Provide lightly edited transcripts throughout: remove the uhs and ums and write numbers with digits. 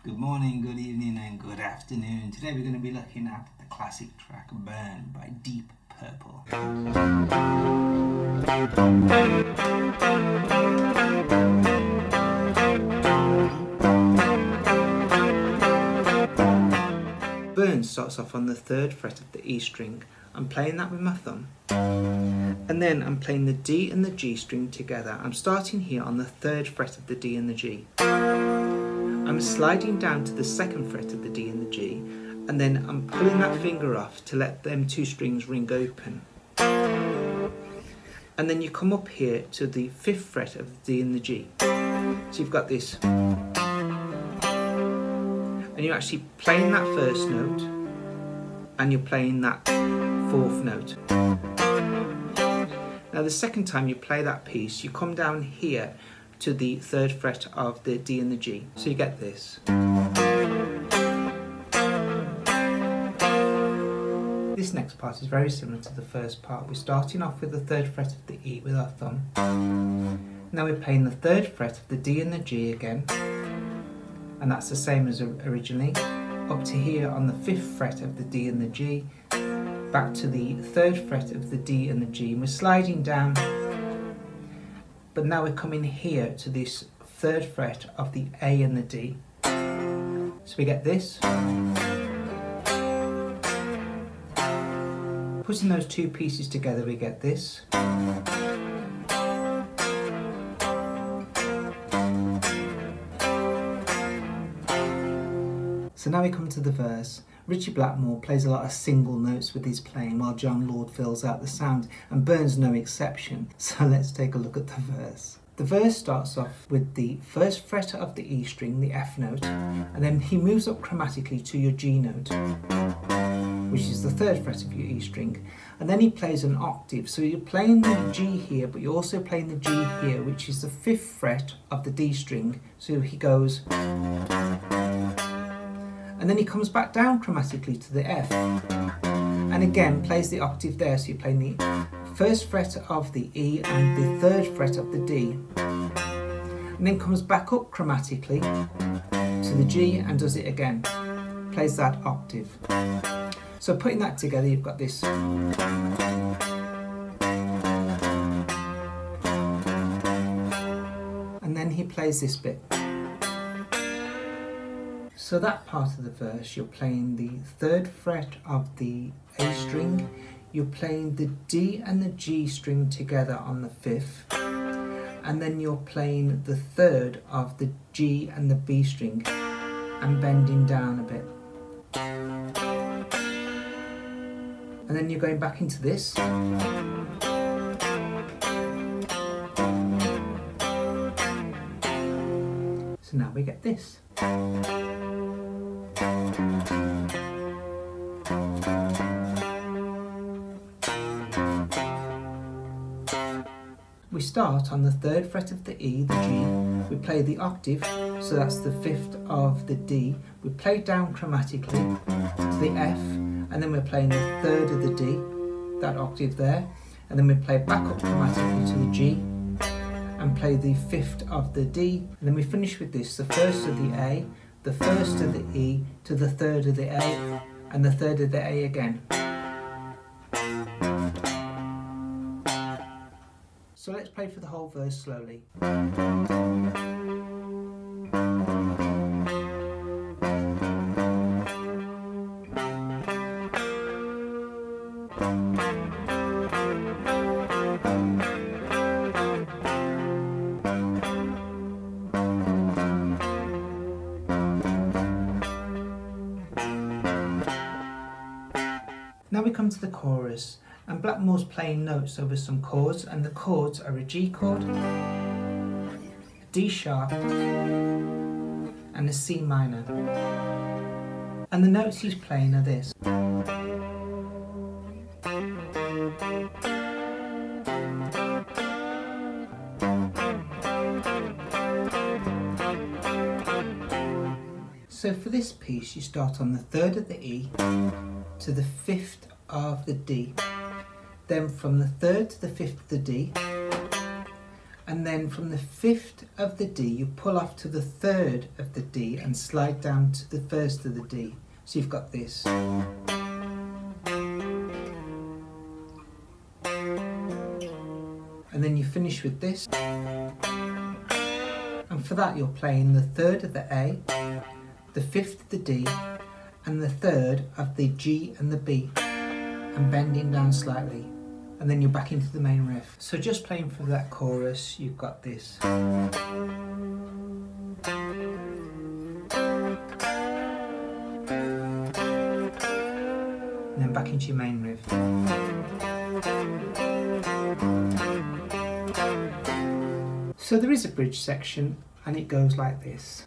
Good morning, good evening and good afternoon. Today we're going to be looking at the classic track Burn by Deep Purple. Burn starts off on the 3rd fret of the E string. I'm playing that with my thumb. And then I'm playing the D and the G string together. I'm starting here on the 3rd fret of the D and the G. I'm sliding down to the 2nd fret of the D and the G, and then I'm pulling that finger off to let them two strings ring open. And then you come up here to the 5th fret of the D and the G. So you've got this. And you're actually playing that 1st note, and you're playing that 4th note. Now the 2nd time you play that piece, you come down here to the 3rd fret of the D and the G. So you get this. This next part is very similar to the first part. We're starting off with the 3rd fret of the E with our thumb. Now we're playing the 3rd fret of the D and the G again, and that's the same as originally. Up to here on the 5th fret of the D and the G, back to the 3rd fret of the D and the G, and we're sliding down. But now we're coming here to this 3rd fret of the A and the D. So we get this. Putting those two pieces together, we get this. So now we come to the verse. Ritchie Blackmore plays a lot of single notes with his playing while John Lord fills out the sound, and Burn's no exception. So let's take a look at the verse. The verse starts off with the 1st fret of the E string, the F note, and then he moves up chromatically to your G note, which is the 3rd fret of your E string, and then he plays an octave. So you're playing the G here, but you're also playing the G here, which is the 5th fret of the D string. So he goes, and then he comes back down chromatically to the F, and again plays the octave there. So you're playing the 1st fret of the E and the 3rd fret of the D, and then comes back up chromatically to the G and does it again, plays that octave. So putting that together, you've got this. And then he plays this bit. So that part of the verse, you're playing the 3rd fret of the A string, you're playing the D and the G string together on the 5th, and then you're playing the 3rd of the G and the B string and bending down a bit. And then you're going back into this. So now we get this. We start on the 3rd fret of the E, the G, we play the octave, so that's the 5th of the D, we play down chromatically to the F, and then we're playing the 3rd of the D, that octave there, and then we play back up chromatically to the G, and play the 5th of the D, and then we finish with this, the 1st of the A, the 1st of the E, to the 3rd of the A, and the 3rd of the A again. So let's play for the whole verse slowly. Now we come to the chorus, and Blackmore's playing notes over some chords, and the chords are a G chord, a D sharp, and a C minor. And the notes he's playing are this. So for this piece, you start on the 3rd of the E to the 5th of the D, then from the 3rd to the 5th of the D, and then from the 5th of the D you pull off to the 3rd of the D and slide down to the 1st of the D. So you've got this. And then you finish with this. And for that you're playing the 3rd of the A, the 5th of the D, and the 3rd of the G and the B, and bending down slightly. And then you're back into the main riff. So just playing for that chorus, you've got this. And then back into your main riff. So there is a bridge section, and it goes like this.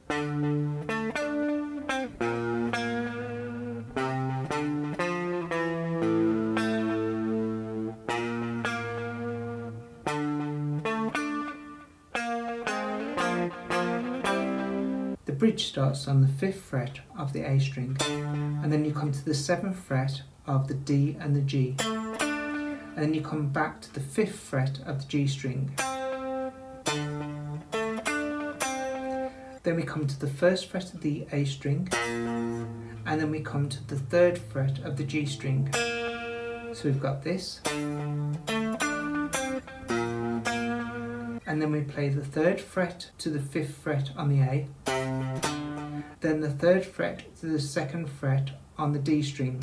The bridge starts on the 5th fret of the A string, and then you come to the 7th fret of the D and the G, and then you come back to the 5th fret of the G string. Then we come to the 1st fret of the A string, and then we come to the 3rd fret of the G string. So we've got this. And then we play the 3rd fret to the 5th fret on the A, then the 3rd fret to the 2nd fret on the D string.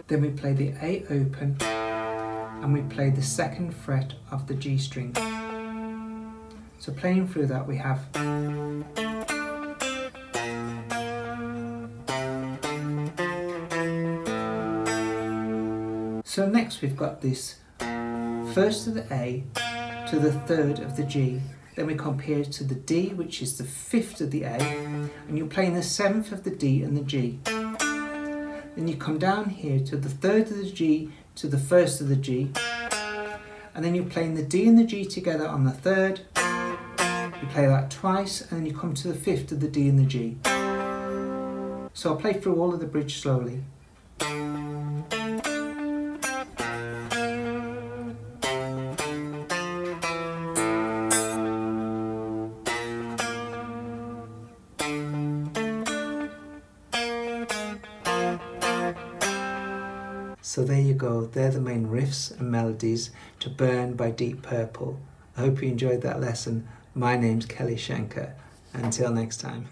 Then we play the A open, and we play the 2nd fret of the G string. So playing through that we have so next we've got this 1st of the A to the 3rd of the G, then we come here to the D, which is the 5th of the A, and you're playing the 7th of the D and the G. Then you come down here to the 3rd of the G to the 1st of the G, and then you're playing the D and the G together on the 3rd. You play that twice, and then you come to the 5th of the D and the G. So I'll play through all of the bridge slowly. So there you go, they're the main riffs and melodies to Burn by Deep Purple. I hope you enjoyed that lesson. My name's Kelly Shenker. Until next time.